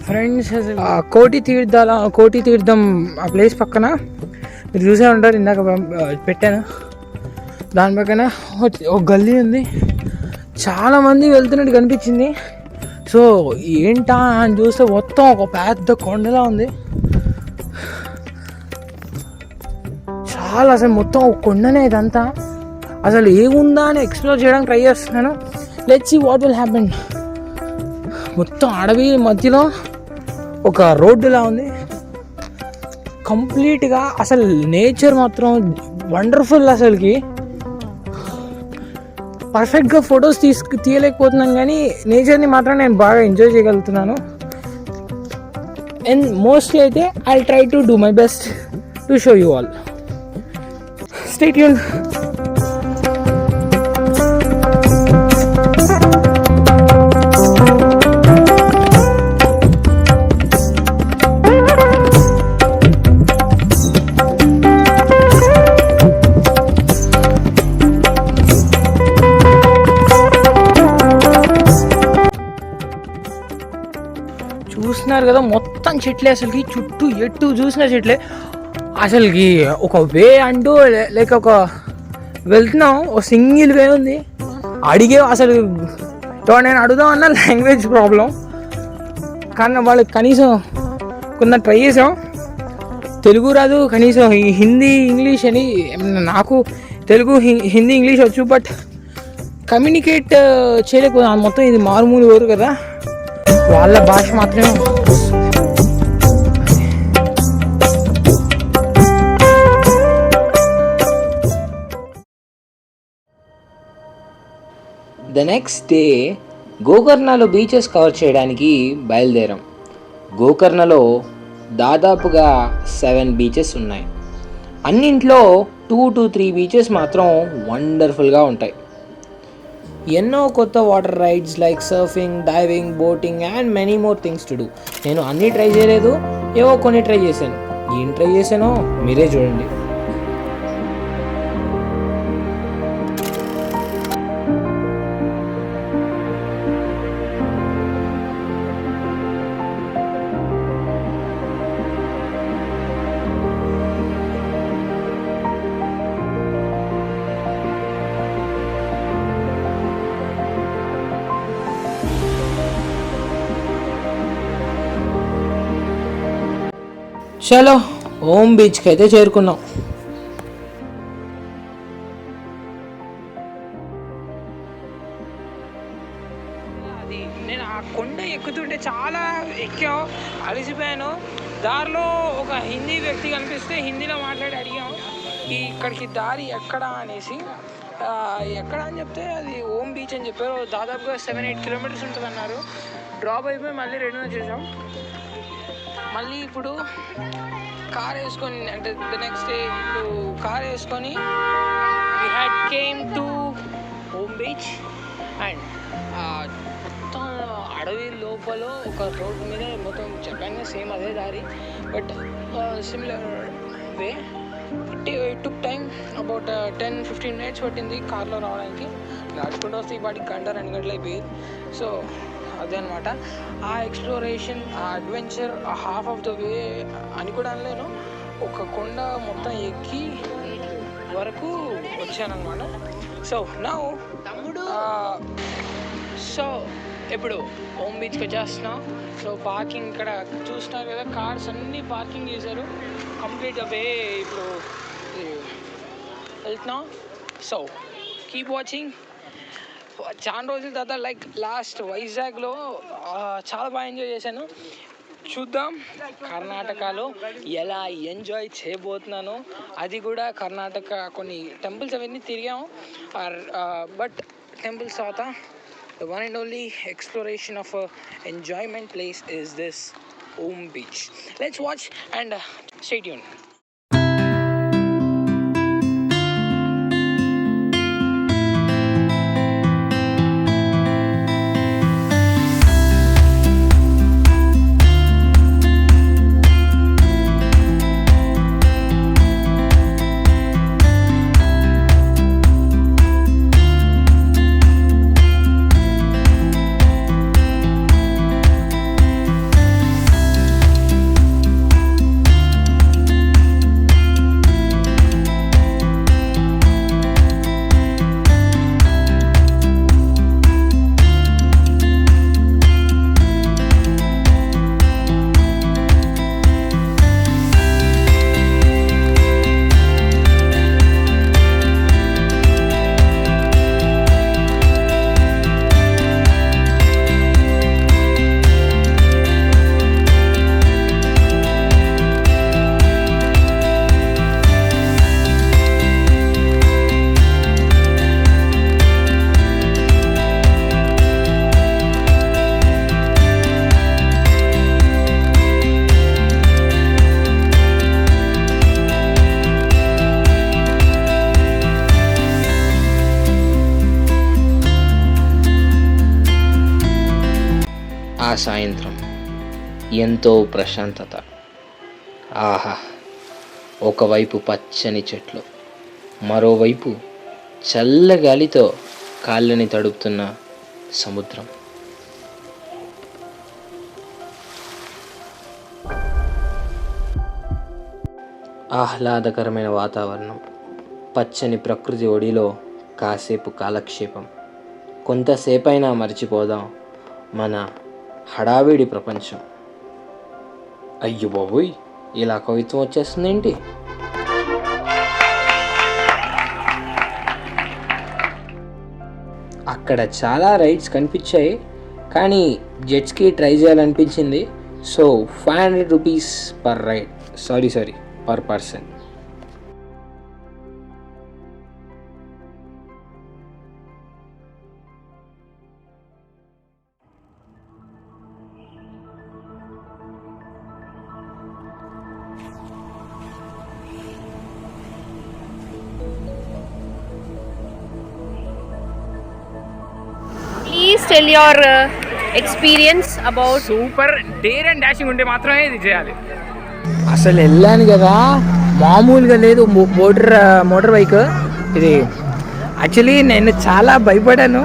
Friends కోటి తీర్థం ఆ ప్లేస్ పక్కన మీరు చూసే ఉంటారు, ఇందాక పెట్టాను. దాని పక్కన ఒక గల్లీ ఉంది, చాలామంది వెళ్తున్నట్టు కనిపించింది. సో ఏంటా అని చూస్తే మొత్తం ఒక పెద్ద కొండలా ఉంది. చాలా అసలు మొత్తం ఒక కొండనే ఇదంతా. అసలు ఏముందా అని ఎక్స్ప్లోర్ చేయడానికి ట్రై చేస్తున్నాను. Let's see what will happen. మొత్తం అడవి మధ్యలో ఒక రోడ్డులా ఉంది కంప్లీట్గా. అసలు నేచర్ మాత్రం వండర్ఫుల్. అసలుకి పర్ఫెక్ట్గా ఫొటోస్ తీయలేకపోతున్నాను, కానీ నేచర్ని మాత్రం నేను బాగా ఎంజాయ్ చేయగలుగుతున్నాను. అండ్ మోస్ట్లీ అయితే I try to do my best to show you all. Stay tuned. చూస్తున్నారు కదా మొత్తం చెట్లే, అసలుకి చుట్టూ ఎటు చూసిన చెట్లే. అసలుకి ఒక వే అంటూ లైక్ ఒక వెళ్తున్నాం, ఒక సింగిల్ వే ఉంది. అసలు నేను అడుగుదామన్నా లాంగ్వేజ్ ప్రాబ్లం, కానీ వాళ్ళకి కనీసం కొంత ట్రై చేసాం. తెలుగు రాదు, కనీసం హిందీ ఇంగ్లీష్ అని. నాకు తెలుగు హిందీ ఇంగ్లీష్ వచ్చు, బట్ కమ్యూనికేట్ చేయలేకపోతే మొత్తం ఇది మారుమూలు ఊరు కదా, వాళ్ళ భాష మాత్రమే. ద నెక్స్ట్ డే గోకర్ణలో బీచెస్ కవర్ చేయడానికి బయలుదేరాం. గోకర్ణలో దాదాపుగా 7 బీచెస్ ఉన్నాయి. అన్నింట్లో 2 to 3 బీచెస్ మాత్రం వండర్ఫుల్గా ఉంటాయి. ఎన్నో కొత్త water rides like surfing, diving, boating and many more things to do. నేను అన్నీ ట్రై చేయలేదు, ఏవో కొన్ని ట్రై చేశాను. ఏం ట్రై చేశానో మీరే చూడండి. చలో ఓం బీచ్కి అయితే చేరుకున్నాం. అది నేను ఆ కొండ ఎక్కుతుంటే చాలా ఎక్కాం, అలసిపోయాను. దారిలో ఒక హిందీ వ్యక్తి కనిపిస్తే హిందీలో మాట్లాడి అడిగాం ఇక్కడికి దారి ఎక్కడ అనేసి. ఎక్కడ అని చెప్తే అది ఓం బీచ్ అని చెప్పారు. దాదాపుగా 7-8 కిలోమీటర్స్ ఉంటుంది అన్నారు. డ్రాప్ అయిపోయి మళ్ళీ రిటర్న్ వచ్చేసాం. మళ్ళీ ఇప్పుడు కార్ వేసుకొని, అంటే ద నెక్స్ట్ డే ఇప్పుడు కార్ వేసుకొని we had came to Om beach. And మొత్తం అడవి లోపల ఒక రోడ్ మీద మొత్తం చెప్పాను సేమ్ అదే దారి, but similar way. It took time about 10-15 minutes పట్టింది కార్లో రావడానికి. నడుచుకుంటూ వస్తే ఈ పాటికి 1-2 గంటలు అయిపోయింది. సో అదే అనమాట ఆ ఎక్స్ప్లోరేషన్, ఆ అడ్వెంచర్, ఆ హాఫ్ ఆఫ్ ద వే అని కూడా అనలేను. ఒక కొండ మొత్తం ఎక్కి వరకు వచ్చానమాట. సో నౌ ఇప్పుడు ఓం బీచ్కి వచ్చేస్తున్నాం. సో పార్కింగ్ ఇక్కడ చూస్తున్నారు కదా, కార్స్ అన్నీ పార్కింగ్ చేశారు కంప్లీట్ అవే. ఇప్పుడు వెళ్తున్నాం. So keep watching. చాలా రోజుల తర్వాత లైక్ లాస్ట్ వైజాగ్లో చాలా బాగా ఎంజాయ్ చేశాను. చూద్దాం కర్ణాటకలో ఎలా ఎంజాయ్ చేయబోతున్నాను. అది కూడా కర్ణాటక కొన్ని టెంపుల్స్ అవన్నీ తిరిగాము. బట్ టెంపుల్స్ తర్వాత the one and only exploration of a enjoyment place is this Om Beach. Let's watch and stay tuned. ఎంతో ప్రశాంతత. ఆహా, ఒకవైపు పచ్చని చెట్లు, మరోవైపు చల్లగాలితో కాళ్ళని తడుపుతున్న సముద్రం. ఆహ్లాదకరమైన వాతావరణం, పచ్చని ప్రకృతి ఒడిలో కాసేపు కాలక్షేపం. కొంతసేపైనా మర్చిపోదాం మన హడావిడి ప్రపంచం. అయ్యో బాబోయ్, ఇలా కవిత్వం వచ్చేస్తుందేంటి? అక్కడ చాలా రైడ్స్ కనిపించాయి, కానీ జెట్స్కి ట్రై చేయాలనిపించింది. So 500 rupees per ride, sorry per person. Please tell your experience about. Super dare and dashing ఉంటే మాత్రమే ఇది చేయాలి. అసలు వెళ్ళాను కదా, మామూలుగా లేదు. మోటార్ బైక్ ఇది. యాక్చువల్లీ నేను చాలా భయపడాను,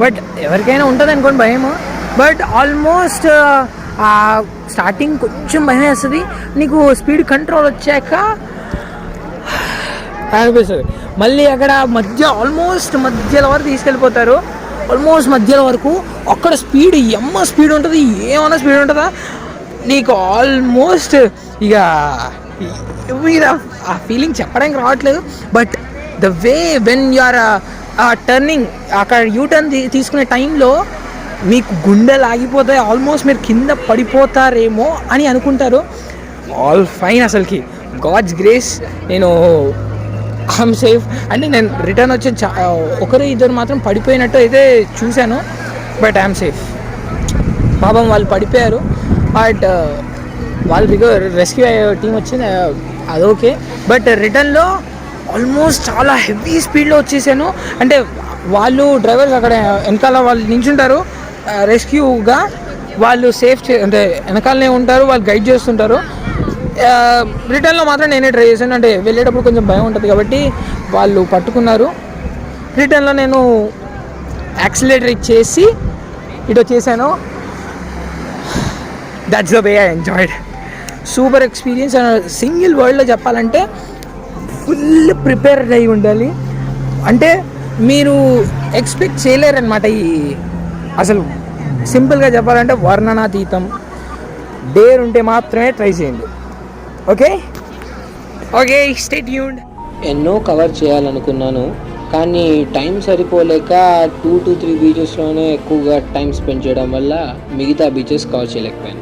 బట్ ఎవరికైనా ఉంటుంది అనుకోండి భయము. బట్ ఆల్మోస్ట్ స్టార్టింగ్ కొంచెం భయం వేస్తుంది. నీకు స్పీడ్ కంట్రోల్ వచ్చాక అనిపిస్తుంది. మళ్ళీ అక్కడ ఆల్మోస్ట్ మధ్యలో వరకు తీసుకెళ్ళిపోతారు. ఆల్మోస్ట్ మధ్యలో వరకు అక్కడ స్పీడ్ స్పీడ్ ఉంటుంది, ఏమన్నా స్పీడ్ ఉంటుందా నీకు. ఆల్మోస్ట్ ఇక ఆ ఫీలింగ్ చెప్పడానికి రావట్లేదు. But the way when you are turning, అక్కడ యూటర్న్ తీసుకునే టైంలో మీకు గుండెలు ఆగిపోతాయి. ఆల్మోస్ట్ మీరు కింద పడిపోతారేమో అని అనుకుంటారు. ఆల్ ఫైన్, అసలుకి గాడ్స్ గ్రేస్ నేను ఐఎమ్ సేఫ్. అంటే నేను రిటర్న్ వచ్చి ఒకరు ఇద్దరు మాత్రం పడిపోయినట్టు అయితే చూశాను, బట్ ఐఎమ్ సేఫ్. పాపం వాళ్ళు పడిపోయారు, బట్ వాళ్ళు రెస్క్యూ టీం వచ్చింది, అదొకే. బట్ రిటర్న్లో ఆల్మోస్ట్ చాలా హెవీ స్పీడ్లో వచ్చేసాను. అంటే వాళ్ళు డ్రైవర్స్ అక్కడ వెనకాల వాళ్ళు నించుంటారు రెస్క్యూగా, వాళ్ళు సేఫ్ అంటే వెనకాలనే ఉంటారు, వాళ్ళు గైడ్ చేస్తుంటారు. రిటర్న్లో మాత్రం నేనే ట్రై చేశాను. అంటే వెళ్ళేటప్పుడు కొంచెం భయం ఉంటుంది కాబట్టి వాళ్ళు పట్టుకున్నారు. రిటర్న్లో నేను యాక్సిలేటర్ ఇచ్చేసి ఇటు వచ్చేసాను. That's the way I enjoyed. Super experience. Single వర్డ్లో చెప్పాలంటే ఫుల్ ప్రిపేర్డ్ అయి ఉండాలి. అంటే మీరు ఎక్స్పెక్ట్ చేయలేరనమాట. అసలు సింపుల్గా చెప్పాలంటే వర్ణనాతీతం. డేర్ ఉంటే మాత్రమే ట్రై చేయండి. Okay stay tuned. ఎన్నో కవర్ చేయాలనుకున్నాను, కానీ టైం సరిపోలేక 2 to 3 బీచెస్లోనే ఎక్కువగా టైం స్పెండ్ చేయడం వల్ల మిగతా బీచెస్ కవర్ చేయలేకపోయాను.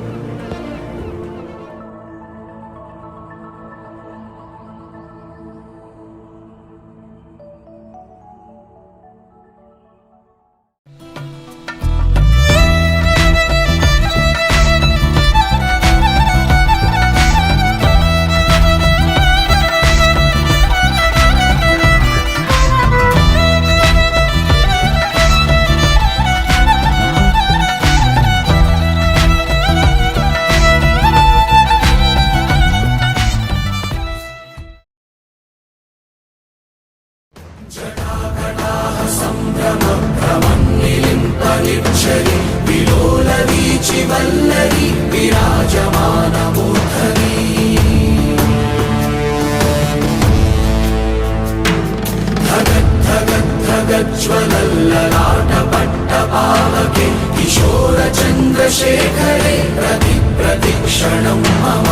ज्वलल्ललाटपट्टपावके किशोरचन्द्रशेखरे प्रतिक्षणं मम